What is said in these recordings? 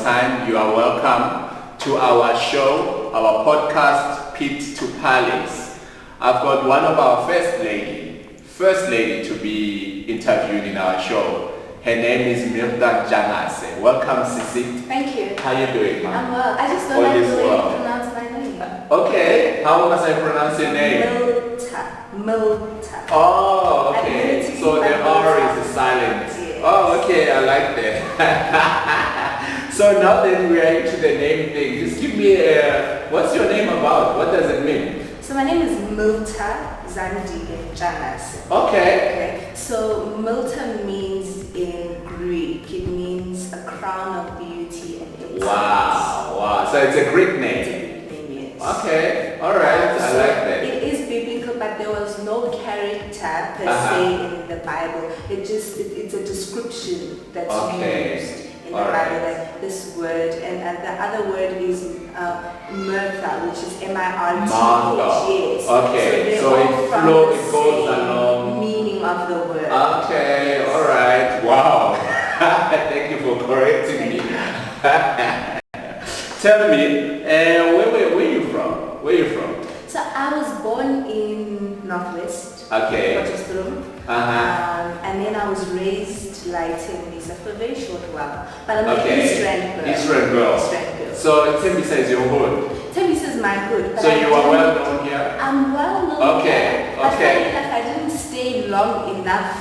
time. You are welcome to our show, our podcast, Pit to Palace. I've got one of our first lady to be interviewed in our show. Her name is Mirta Zandile. Welcome, Sisi. Thank you. How are you doing, ma'am? I'm well. I just don't like the way you pronounce my name. Okay. How must I pronounce your name? Mirta. Oh, okay. So the R is silent. Yes. Oh, okay. I like that. So now that we are into the name thing, just give me what's your name about? What does it mean? So my name is Mirta Zandile Ntshangase. Okay. So Mirta means in Greek, it means a crown of beauty and excellence. Wow. So it's a Greek name. It's a Greek name, yes. Okay. All right. I So like that. it is biblical, but there was no character per se in the Bible. It's a description that's used in the Bible, like this word, and the other word is Mirta, which is M-I-R-T-H. Yes. Okay. So it goes along. Meaning of the word. Okay. All right. Wow. Thank you for correcting me. Tell me, where you from? Where you from? So I was born in Northwest. Okay. And then I was raised like Tembisa for a very short while. But I'm an East Rand girl. East Rand girl. So Tembisa is your hood. Tembisa is my hood. So you are well known here? I'm well known here. But funny enough, I didn't stay long enough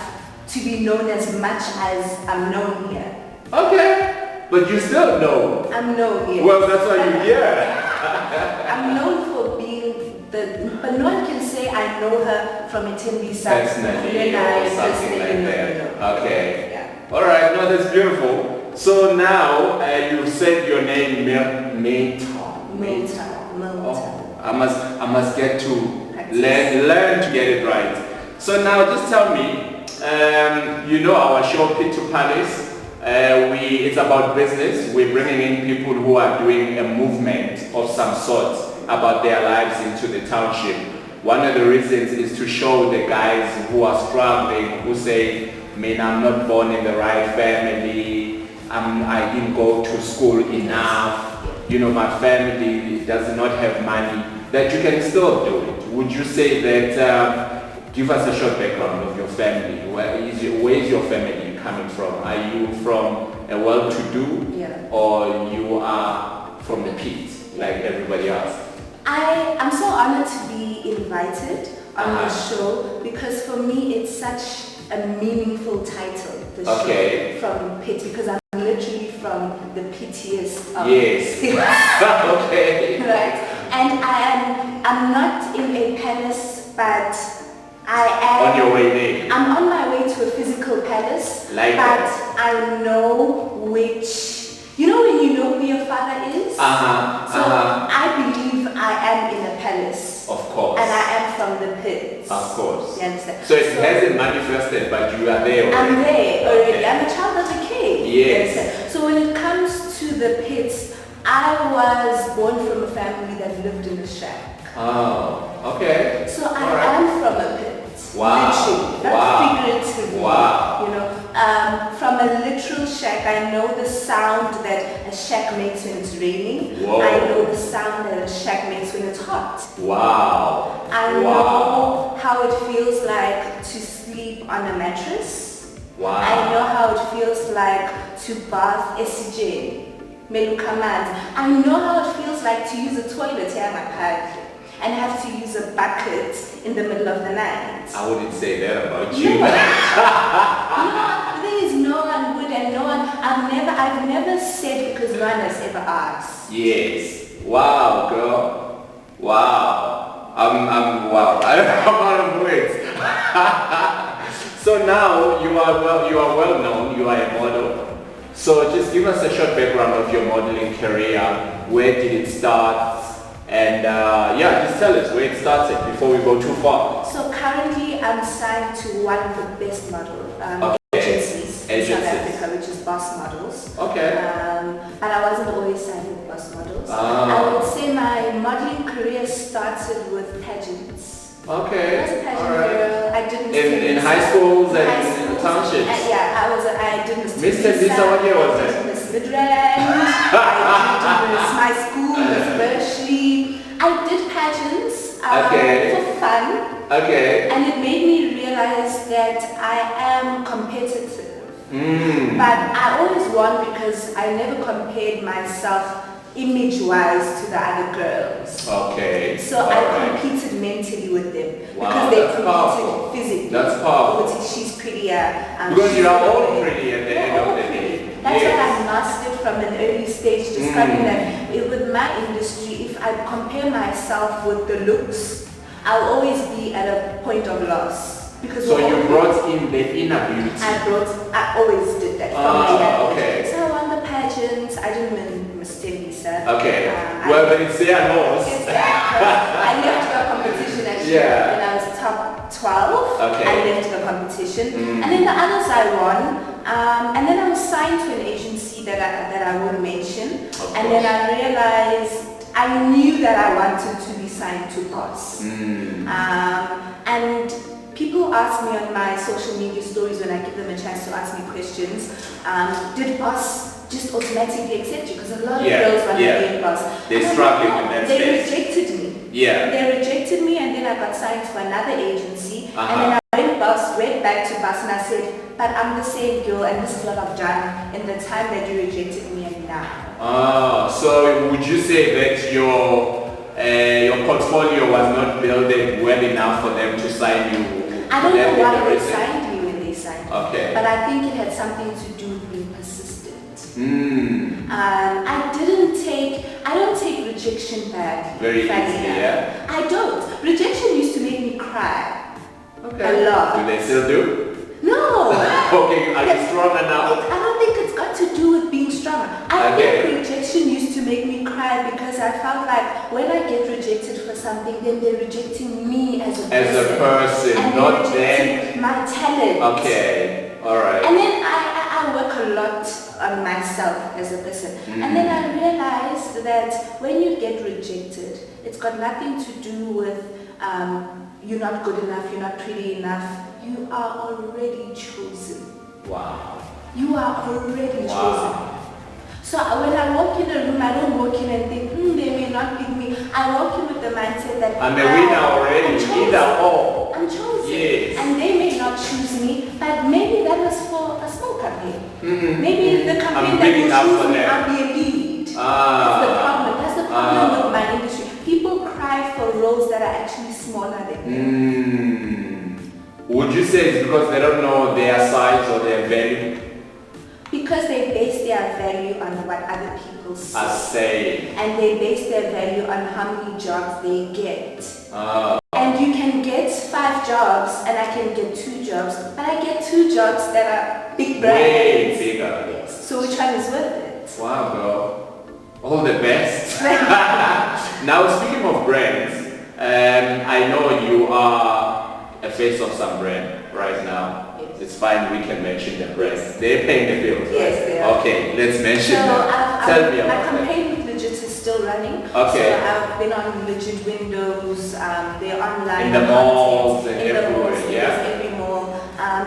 to be known as much as I'm known here. Okay. But you still know. I'm known here. Well, that's why you're here. I'm known for being but no one can say I know her from a Tembisa personally or something like that. No. Okay. Yeah. Alright, no, that's beautiful. So now you said your name Mirta. Oh, I must get to learn to get it right. So now just tell me, you know our show Pit to Palace. It's about business. We're bringing in people who are doing a movement of some sort about their lives into the township. One of the reasons is to show the guys who are struggling, who say, man, I'm not born in the right family, I didn't go to school enough, you know, my family does not have money, that you can still do it. Would you say that, give us a short background of your family. Where is your family coming from? Are you from a well-to-do or you are from the pit like everybody else? I'm so honored to be invited on the show because for me it's such a meaningful title, the show from Pit, because I'm literally from the pittiest of cities. Okay. Right. And I'm not in a palace, but I am on your way there. I'm on my way to a physical palace, I know which. You know when you know who your father is? I believe I am in a palace. Of course. And I am from the pit. Of course. You understand? So it hasn't manifested, but you are there already. I'm there already. I'm a child of the king. Yes. So when it comes to the pits, I was born from a family that lived in a shack. Oh, okay. So I am from a pit. Wow. Literally, not figuratively. Wow. You know, from a literal shack, I know the sound that a shack makes when it's raining. Whoa. I know the sound that a shack makes when it's hot. Wow. I know how it feels like to sleep on a mattress. Wow. I know how it feels like to bath SJ. I know how it feels like to use a toilet here at my pad and have to use a bucket in the middle of the night. I wouldn't say that about you. The thing is, no one would, and no one, I've never said because no one has ever asked. Yes. Wow, girl. Wow. Wow. I'm out of words. So now you are well known. You are a model. So just give us a short background of your modeling career. Where did it start? And just tell us where it started before we go too far. So currently I'm signed to one of the best model agencies in South Africa, which is Boss Models. Okay. But I wasn't always signed with Boss Models. I would say my modeling career started with pageants. Okay. I was a pageant girl. I didn't in high schools and in townships. I did Miss Tembisa, what year was that? Miss Midrand. My school was virtually. I did pageants for fun. Okay. And it made me realize that I am competitive. But I always won because I never compared myself image-wise to the other girls. Okay. So I competed mentally with them because they competed physically. That's powerful. She's prettier. Because you are all pretty at the end of the day. That's what I mastered from an early stage, discovering that with my industry, if I compare myself with the looks, I'll always be at a point of loss. Because so you brought in the inner beauty. I always did that. Okay. So I won the pageants. I didn't win Miss Tembisa. Okay. Well, then it's their loss. I left the competition actually when I was top 12. Okay. I left the competition. And then the others I won. And then I was signed to an agency that I won't mention. And then I realized I knew that I wanted to be signed to Boss. And people ask me on my social media stories when I give them a chance to ask me questions, did Boss just automatically accept you? Because a lot of girls want to be in Boss. They're struggling with that. They rejected me. Yeah. They rejected me, and then I got signed to another agency. And then I went back to Boss and I said, but I'm the same girl and this is what I've done in the time that you rejected me and now. So would you say that your portfolio was not building well enough for them to sign you? I don't know why they signed me when they signed me. Okay. But I think it had something to do with being persistent. I don't take rejection bad. Very easily, yeah? I don't. Rejection used to make me cry. Okay. A lot. Do they still do? No. Okay, are you stronger now? I don't think it's got to do with being stronger. I think rejection used to make me cry because I felt like when I get rejected for something, then they're rejecting me as a person. And not them. My talent. Okay, alright. And then I work a lot on myself as a person. And then I realized that when you get rejected, it's got nothing to do with you're not good enough, you're not pretty enough. You are already chosen. Wow. You are already chosen. So when I walk in a room, I don't walk in and think, they may not pick me. I walk in with the mindset that I'm a winner already, either or. I'm chosen. Yes. And they may not choose me, but maybe that was for a small campaign. Maybe the campaign that will choose me, I'll be a lead. That's the problem. That's the problem with my industry. People cry for roles that are actually smaller than them. Would you say it's because they don't know their size or their value? Because they base their value on what other people say. And they base their value on how many jobs they get. And you can get 5 jobs and I can get 2 jobs, but I get 2 jobs that are big brands. Way bigger. Yes. So which one is worth it? Wow, girl. All the best. Now, speaking of brands, I know you are a face of some brand right now. Yes. It's fine, we can mention the brands. They're paying the bills, right? Yes, they are. Okay, let's mention them. Tell me about my campaign with Legit is still running. Okay. So I've been on Legit windows, they're online. In the malls and in everywhere, the malls, every mall.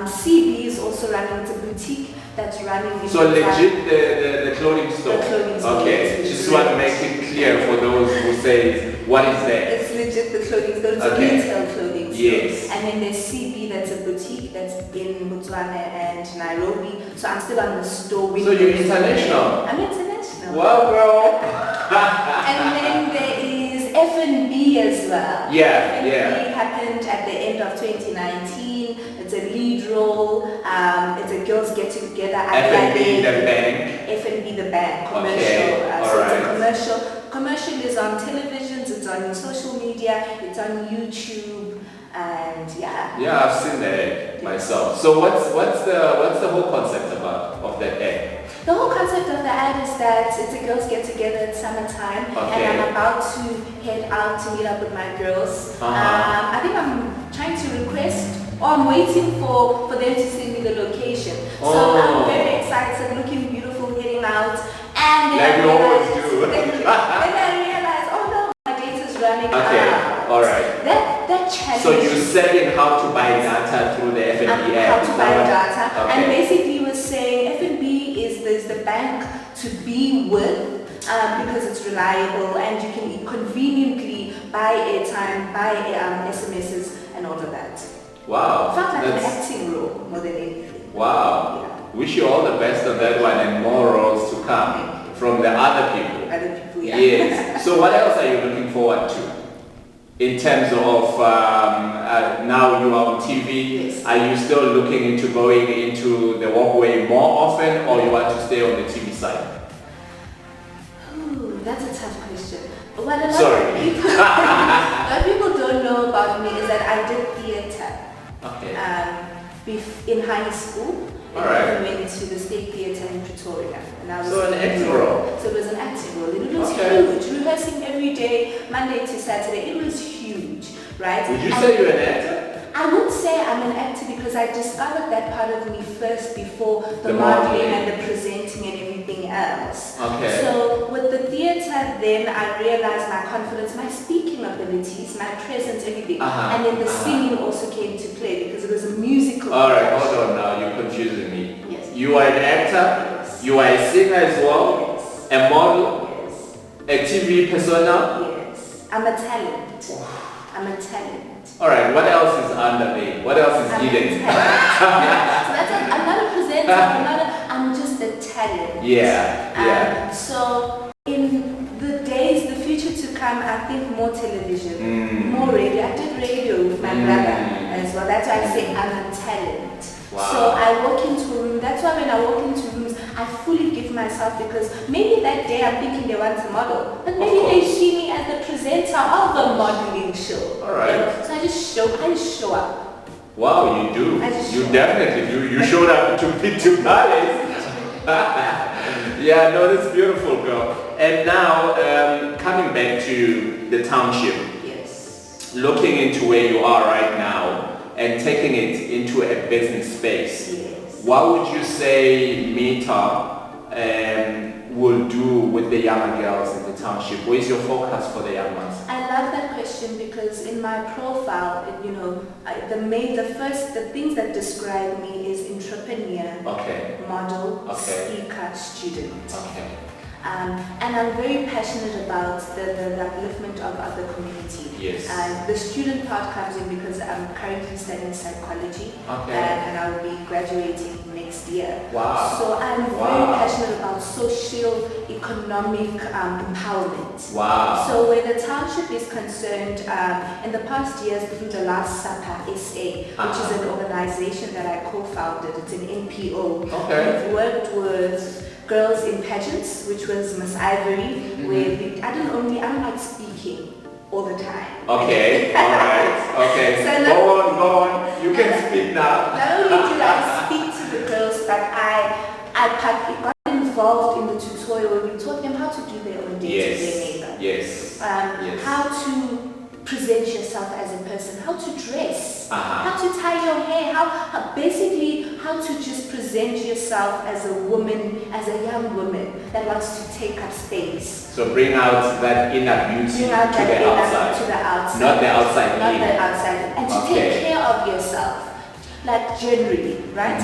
CB is also running, it's a boutique that's running. So Legit, the clothing store? The clothing store. Okay, just want to make it clear for those who say, what is that? It's Legit, the clothing store. It's a retail clothing store. Yes. And then there's CB, that's a boutique that's in Botswana and Nairobi. So I'm still on the store window. So you're international? I'm international. Wow, girl. And then there is F&B as well. Yeah, F&B happened at the end of 2019. It's a lead role. It's a girls getting together. F&B the bank. F&B the bank. Commercial. Okay. So it's a commercial. Commercial is on televisions. It's on social media. It's on YouTube. And yeah, I've seen the ad myself. So what's the whole concept of that ad? The whole concept of the ad is that it's a girls get together in summertime, and I'm about to head out to meet up with my girls. I think I'm trying to request, or I'm waiting for them to send me the location. So I'm very excited, looking beautiful, heading out, and then like we always do. Then I realize, oh no, my date is running out. All right. That challenge. So you're selling how to buy data through the F&B ad. How to buy data, and basically was saying F&B is the bank to be with because it's reliable and you can conveniently buy airtime, buy SMSs and all of that. Wow. It felt like an acting role more than anything. Wow. Yeah. Wish you all the best on that one and more roles to come from the other people. Other people, yeah. Yes. So what else are you looking forward to? In terms of now you are on TV, yes. Are you still looking into going into the walkway more often, or you want to stay on the TV side? Ooh, that's a tough question. What a lot Sorry. of people, a lot of people don't know about me is that I did theatre. Okay. In high school. All right. I went to the State Theatre in Pretoria. And I was So an acting role? So it was an acting role. It was Okay. huge. Rehearsing every day, Monday to Saturday. It was huge, right? Would you say you're an actor? I would say I'm an actor because I discovered that part of me first before the modeling. modeling and the presenting and everything else. Okay. So with the theatre then I realized my confidence, my speaking abilities, my presence, everything. And then the singing also came to play because it was a musical. Alright, hold on now, you're confusing me. Yes. You are an actor, Yes. you are a singer as well, Yes. a model, Yes. a TV persona. Yes. I'm a talent. I'm a talent. Alright, what else is under there? What else is I'm hidden? a talent. So that's it. I'm not a presenter, I'm just a talent. Yeah. So in the days, the future to come, I think more television, more radio. I did radio with my brother as well. That's why I say I'm a talent. Wow. So I walk into a room. That's why when I walk into rooms, I fully give myself because maybe that day I'm thinking they want a model, but maybe they see me as the presenter of the modeling show. Alright. You know? So I just show up. Wow, you do. I just You showed definitely do. You showed up to Palace. Yeah, no, that's beautiful, girl. And now, coming back to the township, Yes. looking into where you are right now and taking it into a business space, Yes. what would you say Mirta will do with the younger girls in the township? Where is your focus for the young ones? I love that question because in my profile, the things that describe me is entrepreneur, Okay. model, Okay. speaker, student. Okay. And I'm very passionate about the upliftment of the community. Yes. And the student part comes in because I'm currently studying psychology, Okay. and I will be graduating next year. Wow. So I'm very passionate about social, economic empowerment. Wow. So where the township is concerned, in the past years through the Last Supper SA, which is an organization that I co-founded, it's an NPO. Okay. We've worked with Girls in Pageants, which was Miss Ivory, where I don't like speaking all the time. Okay, alright, okay. So go on, you can speak now. Not only did I speak to the girls, but I got involved in the tutorial where we taught them how to do their own day-to-day makeup. Yes. How to present yourself as a person, how to dress, Uh-huh. how to tie your hair, basically how to just present yourself as a woman, as a young woman that wants to take up space. So bring out that inner beauty Bring out to that the inner outside. to the outside. Not the outside Not in. the outside. And to take care of yourself. Like generally, right?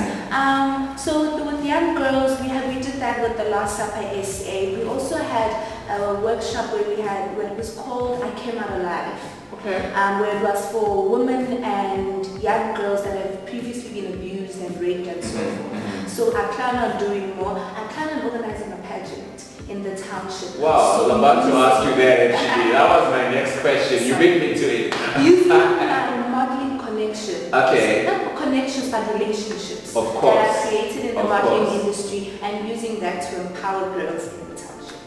So with young girls, we did that with the Last Supper SA. We also had a workshop where it was called I Came Out Alive. Okay. Where it was for women and young girls that have previously been abused and raped and so forth. So I plan on doing more. I plan on organizing a pageant in the township. Wow, I was about to ask you that actually. That was my next question. You beat me to it. Using my modeling connection. Okay. Not connections, but relationships. Of course. That are created in the Of modeling course. industry and using that to empower girls in the township.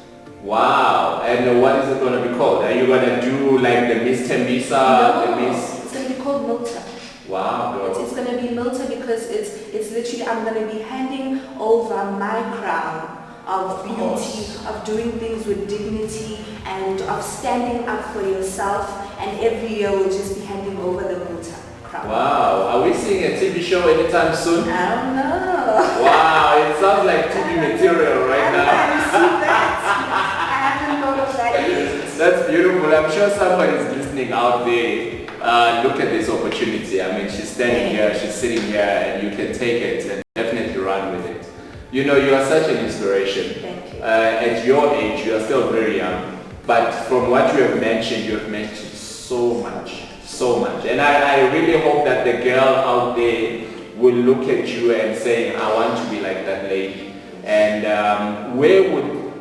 Wow. And what is it going to be called? Are you going to do like the Miss Tembisa? The Miss... It's going to be called Mirta. Wow, girl. It's going to be Mirta because it's literally, I'm going to be handing over my crown of beauty, of doing things with dignity and of standing up for yourself, and every year we'll just be handing over the Mirta crown. Wow. Are we seeing a TV show anytime soon? I don't know. Wow, it sounds like TV material right now. I received that. I haven't thought of that yet. That's beautiful. I'm sure somebody is listening out there. Look at this opportunity. I mean, she's standing here, she's sitting here, and you can take it and definitely run with it. You know, you are such an inspiration. Thank you. At your age, you are still very young, but from what you have mentioned so much. And I really hope that the girl out there will look at you and say, I want to be like that lady. And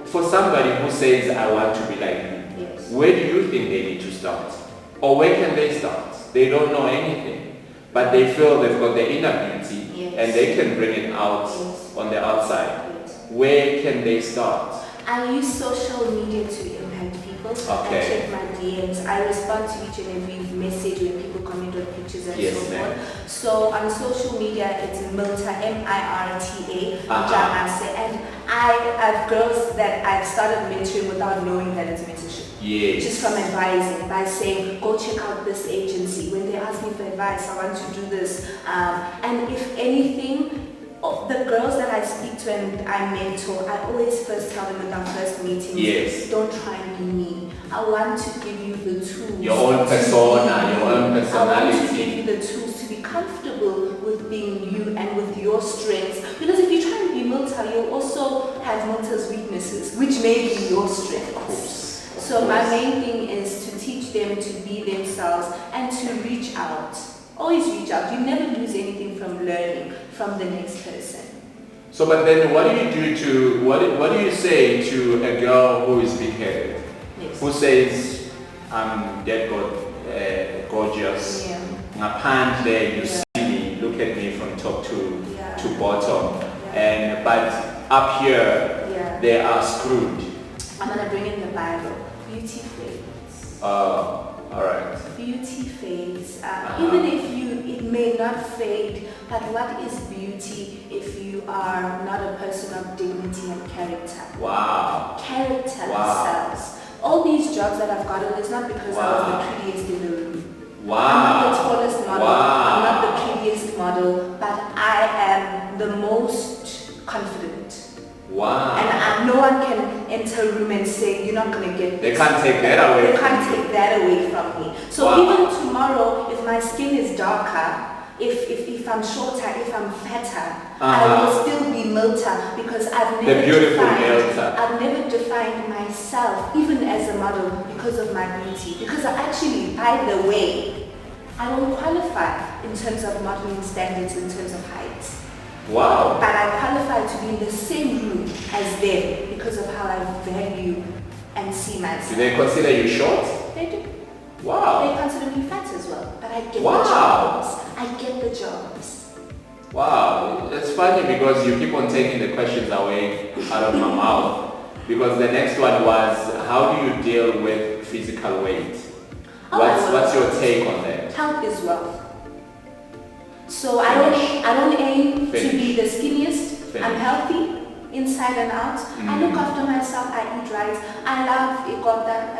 for somebody who says, I want to be like you, yes. Where do you think they need to start? Or where can they start? They don't know anything, but they feel they've got the inner beauty, yes. And they can bring it out, yes. On the outside. Yes. Where can they start? I use social media to impact people. Okay. I check my DMs. I respond to each and every message when people comment on pictures and Yes, so ma'am. forth. So on social media, it's Mirta, Mirta Zandile, and I have girls that I've started mentoring without knowing that it's mentorship. Yes. Just from advising, by saying, go check out this agency. When they ask me for advice, I want to do this. And if anything, the girls that I speak to and I mentor, I always first tell them in our first meetings, yes. Don't try and be me. I want to give you the tools. Your own persona, your own personality. I want to give you the tools to be comfortable with being you and with your strengths. Because if you try and be Mirta, you'll also have Mirta's weaknesses, which may be your strengths. So my main thing is to teach them to be themselves and to reach out. Always reach out. You never lose anything from learning from the next person. So, but then what do you say to a girl who is big-headed? Yes. Who says, I'm dead gorgeous. Yeah. Ngaphandle, you see me, look at me from top to bottom. Yeah. But up here, they are screwed. I'm going to bring in the Bible. Beauty fades. Alright. Beauty fades. Even if it may not fade, but what is beauty if you are not a person of dignity and character? Wow. Character sells. All these jobs that I've gotten, it's not because I was the prettiest in the room. Wow. I'm not the tallest model. Wow. I'm not the prettiest model, but I am the most confident. Wow. And no one can enter a room and say, you're not going to get this. They can't take that away. They can't take that away from me. So even tomorrow, if my skin is darker, if I'm shorter, if I'm fatter, I will still be Mirta because I've never defined myself, even as a model, because of my beauty. Because by the way, I don't qualify in terms of modeling standards in terms of height. Wow. But I qualify to be in the same room as them because of how I value and see myself. Do they consider you short? They do. Wow. They consider me fat as well. But I get the jobs. I get the jobs. Wow. It's funny because you keep on taking the questions away out of my mouth. Because the next one was, how do you deal with physical weight? What's your take on that? Health is wealth. So I don't aim to be the skinniest. I'm healthy inside and out. I look after myself. I eat right. I love ikota,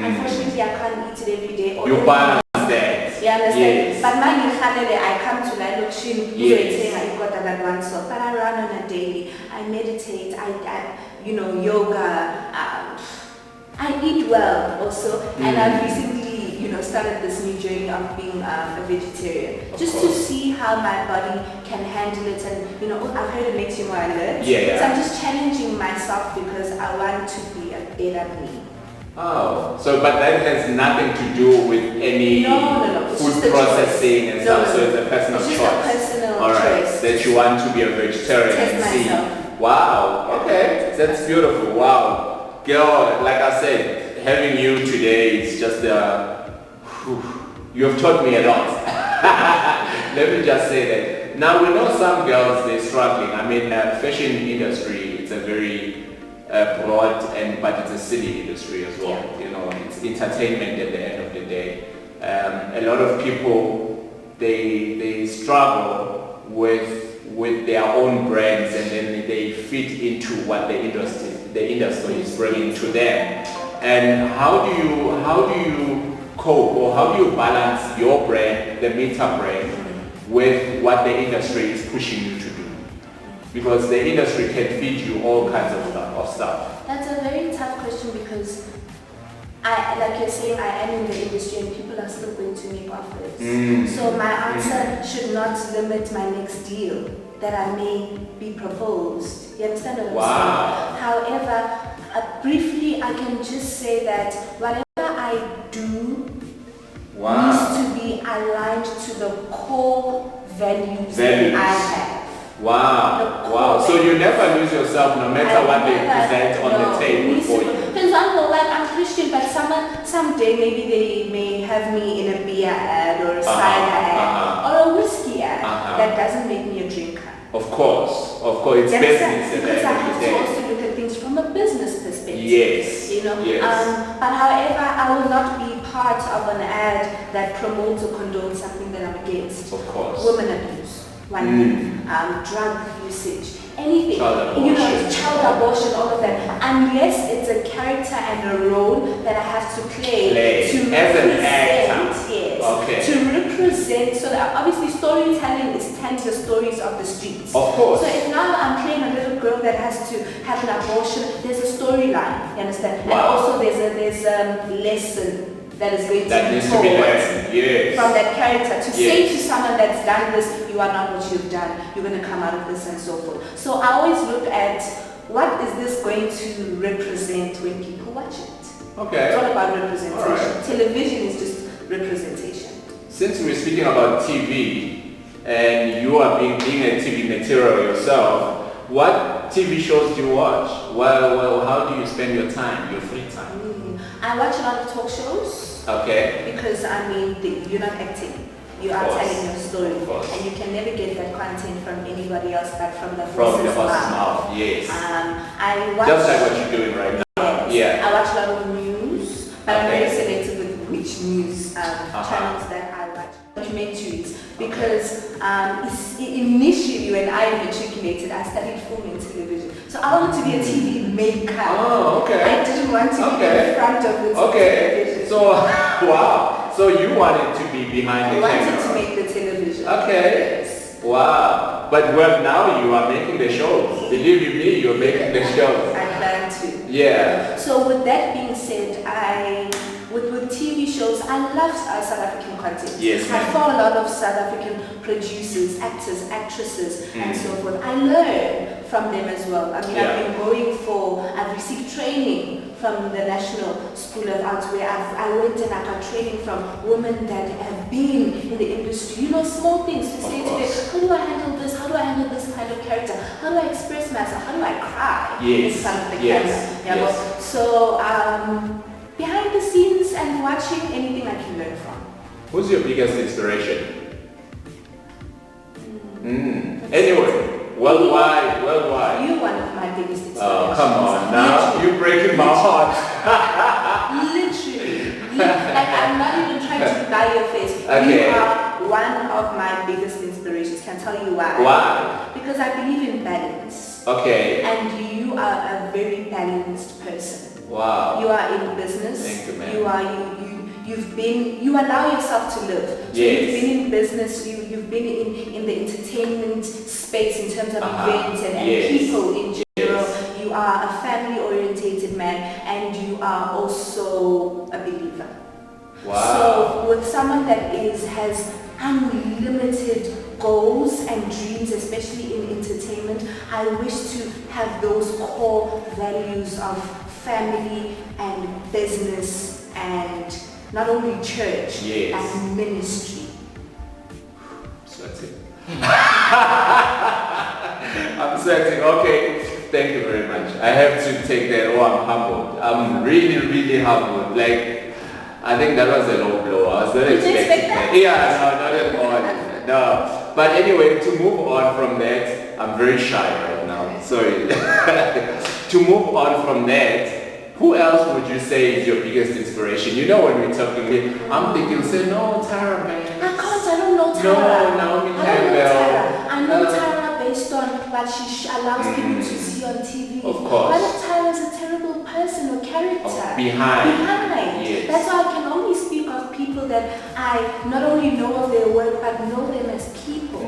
Unfortunately, I can't eat it every day. You balance that. You understand? Yes. But I come to ikota that once off. But I run on a daily. I meditate. I yoga. I eat well also, and I've recently started this new journey of being a vegetarian, just to see how my body can handle it. And I've heard it makes you more alert. So I'm just challenging myself because I want to be a better me. Oh, so but that has nothing to do with any food processing and stuff. So it's a personal choice. It's just a personal choice. That you want to be a vegetarian and see. Wow. Okay, that's beautiful. Wow, girl. Like I said, having you today is just you have taught me a lot. Let me just say that. Now we know some girls, they're struggling. I mean, fashion industry, it's a very broad but it's a silly industry as well. It's entertainment at the end of the day. A lot of people, they struggle with their own brands, and then they fit into what the industry is bringing to them. And how do you cope, or how do you balance your brand, the Mirta brand, with what the industry is pushing you to do? Because the industry can feed you all kinds of stuff. That's a very tough question because like you're saying, I am in the industry and people are still going to make offers. So my answer should not limit my next deal. that I may be proposed. You understand what I'm Wow. saying? However, briefly, I can just say that whatever I do needs to be aligned to the core values that I have. Wow. Wow. So you never lose yourself no matter what they present on the table for you. For example, like I'm Christian, but someday maybe they may have me in a beer ad or a cider ad or a whiskey ad. That doesn't make me a drinker. Of course, it's business. Because I have to also look at things from a business perspective. Yes. You know. Yes. But however, I will not be part of an ad that promotes or condones something that I'm against. Of course. Women abuse, one thing, drug usage, anything. Child abortion, all of that. Unless it's a character and a role that I have to play to as an represent, actor. yes, Okay. to represent. So that obviously storytelling is telling the stories of the streets. Of course. So if now I'm playing a little girl that has to have an abortion, there's a storyline. You understand? Wow. And also there's a lesson that is going that to needs be to be told learned. Yes. from that character to say Yes. to someone that's done this, you are not what you've done, you're going to come out of this and so forth. So I always look at what is this going to represent when people watch it. Okay. It's all about representation. All right. Television is just representation. Since we're speaking about TV and you are being a TV material yourself, what TV shows do you watch? Well, how do you spend your time, your free time? I watch a lot of talk shows. Okay. Because you're not acting. You are telling your story. And you can never get that content from anybody else but from the horse's mouth. Yes. I watch, just like what you're doing right now. Yes. Yeah. I watch a lot of news, but I'm very selective with which news channels that I watch. Documentaries, because initially when I matriculated, I studied film and television. So I wanted to be a TV maker. Oh, okay. I didn't want to be in front of the television. So, wow. So you wanted to be behind the camera. I wanted to make the television. Okay. Yes. Wow. But now you are making the shows. Believe you me, you're making the shows. I plan to. Yeah. So with that being said, with TV shows, I love South African content. Yes, I follow a lot of South African producers, actors, actresses, and so forth. I learn from them as well. I mean, I've received training from the National School of Arts where I went and I got training from women that have been in the industry. Small things to say to them, how do I handle this? How do I handle this kind of character? How do I express myself? How do I cry in front of the camera? So, behind the scenes and watching anything I can learn from. Who's your biggest inspiration? Anyway, worldwide. You're one of my biggest inspirations. Oh, come on now. You're breaking my heart. Literally. Like, I'm not even trying to buy your face. Okay. You are one of my biggest inspirations. Can tell you why. Why? Because I believe in balance. Okay. And you are a very balanced person. Wow. You are in business. Thank you, man. You allow yourself to live. So yes. You've been in business, you've been in the entertainment space in terms of events and people in general. Yes. You are a family orientated man and you are also a believer. Wow. So with someone that has unlimited goals and dreams, especially in entertainment, I wish to have those core values of family and business and not only church and ministry. Sweating. I'm sweating. Okay. Thank you very much. I have to take that. Oh, I'm humbled. I'm really, really humbled. Like, I think that was a low blow. I was not expecting that. Yeah, no, not at all. No. But anyway, to move on from that, I'm very shy right now. Sorry. To move on from that, who else would you say is your biggest inspiration? When we're talking, I'm thinking, say, no, Tara, man. I don't know Tara. No, Naomi Campbell. I know Tara based on what she allows people to see on TV. Of course. What if Tara is a terrible person or character? Behind. Yes. That's why I can only speak of people that I not only know of their work, but know them as people.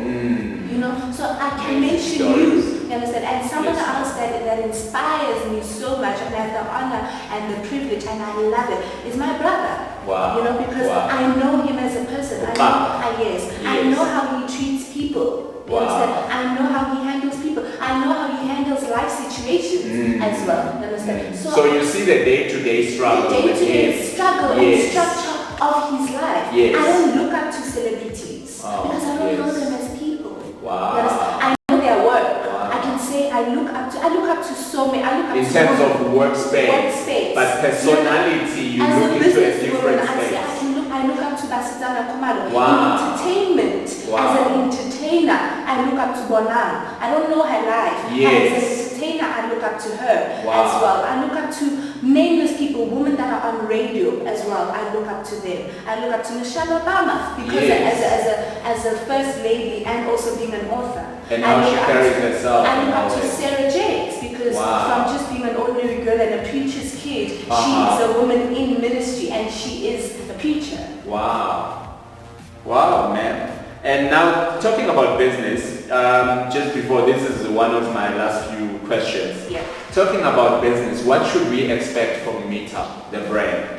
So I can mention you understand? And someone else that inspires me so much, and I have the honor and the privilege, and I love it, is my brother. Wow. Because I know him as a person. I know how he treats people. You understand? I know how he handles people. I know how he handles life situations as well. You understand? So you see the day-to-day struggle. The day-to-day struggle and structure of his life. Yes. I don't look up to celebrities because I don't know them as people. Wow. You understand? I know their work. Wow. I can say I look up to so many. I look up in to terms of workspace. But personality, you as look a into a business different woman, space. I look up to Basitana Kumalo. Wow. In entertainment, as an entertainer, I look up to Bonang. I don't know her life. Yes. As an entertainer, I look up to her as Wow. well. I look up to nameless people, women that are on radio as well. I look up to them. I look up to Michelle Obama because as a first lady and also being an author. And how she carries herself. I look up to Sarah Jakes because from just being an ordinary girl and a preacher's kid, she is a woman in ministry and she is a preacher. Wow. Wow, man. And now talking about business, just before, this is one of my last few questions. Yeah. Talking about business, what should we expect from Mirta, the brand?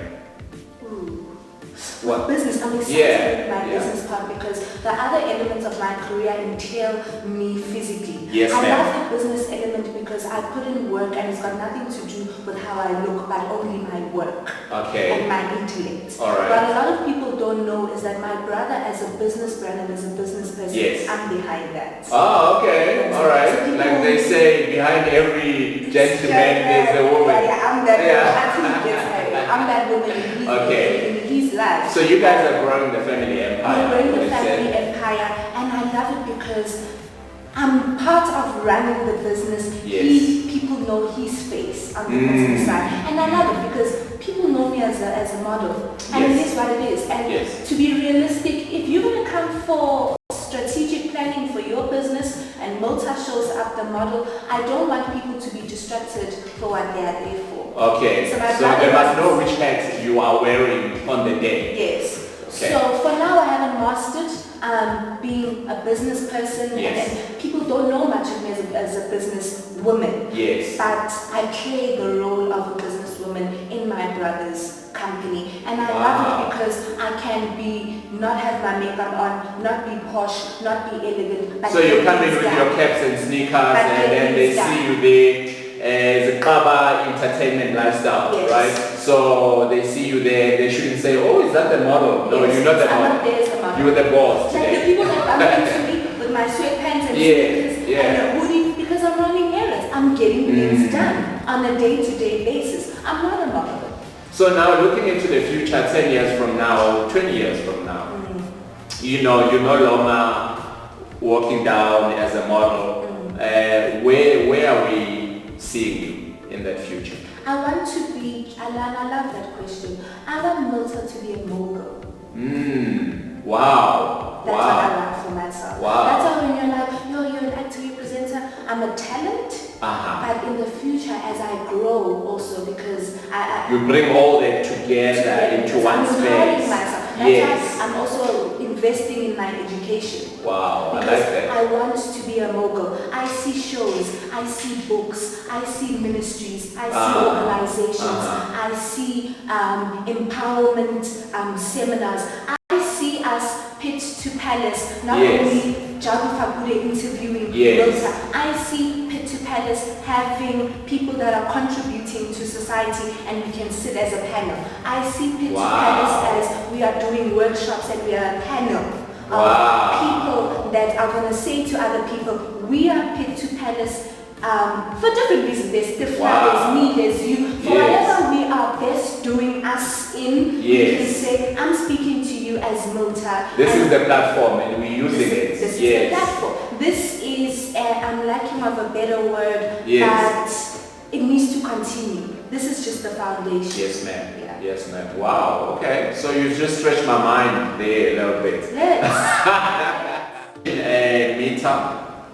What business? I'm excited with my business part because the other elements of my career entail me physically. Yes, I love the business element because I put in work and it's got nothing to do with how I look, but only my work and my intellect. All right. What a lot of people don't know is that my brother, as a business brand and as a business person, I'm behind that. Oh, okay. All right. So like they say, behind every gentleman there's a woman. Yeah, I'm that I'm that woman in his life. So you guys are growing the family empire. We're growing the family empire, and I love it because I'm part of running the business. Yes. People know his face on the business side, and I love it because people know me as a model, and it is what it is. And to be realistic, if you're going to come for strategic planning for your business and Mirta shows up the model, I don't want people to be distracted for what they are there for. Okay, so they must know which hats you are wearing on the day. Yes. Okay. So for now I haven't mastered being a business person and people don't know much of me as a business woman. Yes. But I play the role of a businesswoman in my brother's company, and I love it because I can not have my makeup on, not be posh, not be elegant. But so you come in with your caps and sneakers and then they see you there as a Kaba entertainment lifestyle, right? So they see you there, they shouldn't say, oh, is that the model? No, you're not the model. I'm not there as a model. You're the boss today. Like the people that bump into me with my sweatpants and sneakers and a hoodie because I'm running errands. I'm getting things done on a day-to-day basis. I'm not a model. So now looking into the future, 10 years from now, 20 years from now, you know, you're no longer walking down as a model. Where are we seeing you in that future? I want to be, I love that question. I want Mirta to be a mogul. Wow. That's what I want for myself. Wow. That's how when you're like, you're an actor, you're a presenter, I'm a talent. But in the future, as I grow also, because you bring all that together into one space. Myself. That's why I'm also investing in my education. Wow, because I like that. I want to be a mogul. I see shows, I see books, I see ministries, I see organizations, I see empowerment seminars. I see us pitch to palace, not only Jabu Fakure interviewing Mirta. I see Pit to Palace having people that are contributing to society and we can sit as a panel. I see Pit to Palace as we are doing workshops and we are a panel of people that are going to say to other people, we are Pit to Palace for different reasons. There's Tifla, there's me, there's you. For whatever we are best doing us in, we can say, I'm speaking to you as Mirta. This is the platform and we're using it. This is the platform. This is, I'm lacking of a better word, but it needs to continue. This is just the foundation. Yes, ma'am. Yes, ma'am. Wow, okay. So you just stretched my mind there a little bit. Yes. Mirta,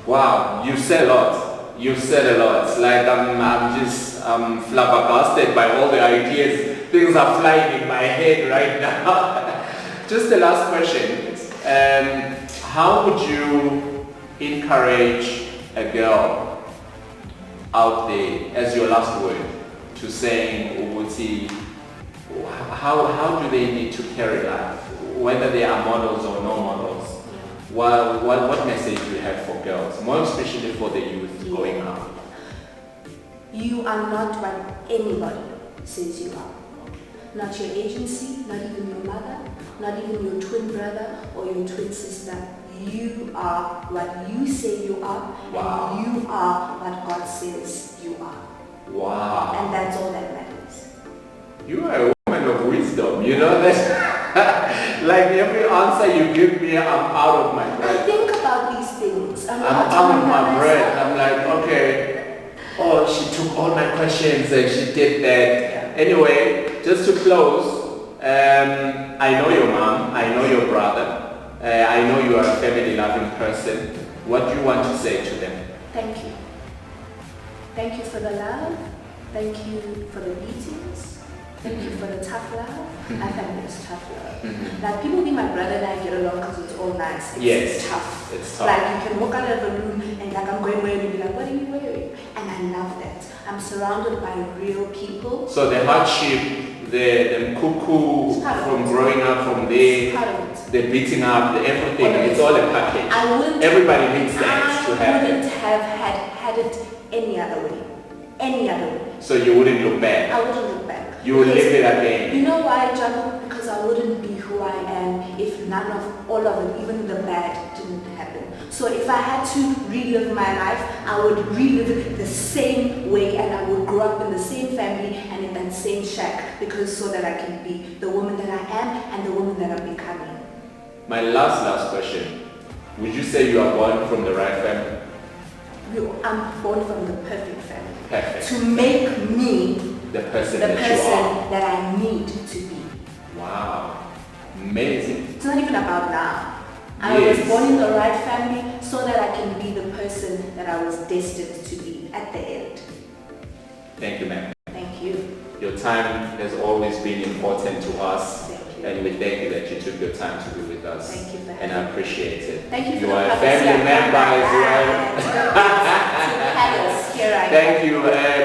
wow, you said a lot. You said a lot. It's like I'm just flabbergasted by all the ideas. Things are flying in my head right now. Just the last question. How would you encourage a girl out there as your last word to saying, Ubuti, how do they need to carry life? Whether they are models or no models. What message do you have for girls, more especially for the youth going up? You are not what anybody says you are. Not your agency, not even your mother, not even your twin brother or your twin sister. You are what you say you are, and you are what God says you are. Wow. And that's all that matters. You are a woman of wisdom, you know that. Like every answer you give me, I'm out of my breath. I think about these things. I'm out of my breath. I'm like, okay. Oh, she took all my questions and she did that. Anyway, just to close, I know your mom, I know your brother. I know you are a family-loving person. What do you want to say to them? Thank you. Thank you for the love. Thank you for the beatings. Thank you for the tough love. My family is tough love. Like people be my brother and I get along because it's all nice. It's tough. It's tough. Like you can walk out of the room and like I'm going wearing and be like, what are you wearing? And I love that. I'm surrounded by real people. So the hardship, the cuckoo from growing up from there, the beating up, the everything, it's all a package. Everybody needs that to happen. I wouldn't have had it any other way. Any other way. So you wouldn't look back? I wouldn't look back. You would live it again? You know why, Jacob? Because I wouldn't be who I am if none of all of it, even the bad, didn't happen. So if I had to relive my life, I would relive it the same way and I would grow up in the same family and in that same shack because so that I can be the woman that I am and the woman that I'm becoming. My last question. Would you say you are born from the right family? I'm born from the perfect family. Perfect. To make me the person that you I need to be. Wow. Amazing. It's not even about now. I was born in the right family so that I can be the person that I was destined to be at the end. Thank you, ma'am. Thank you. Your time has always been important to us. Thank you. And we thank you that you took your time to be with us. Thank you for having and I appreciate it. Thank you for you are a family member as well. Thank you.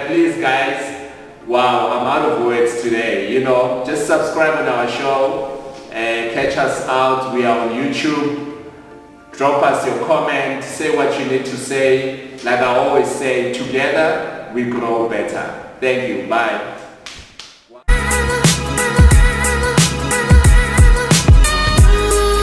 Please, guys. Wow, I'm out of words today. You know, just subscribe on our show. Catch us out. We are on YouTube. Drop us your comment. Say what you need to say. Like I always say, together we grow better. Thank you. Bye.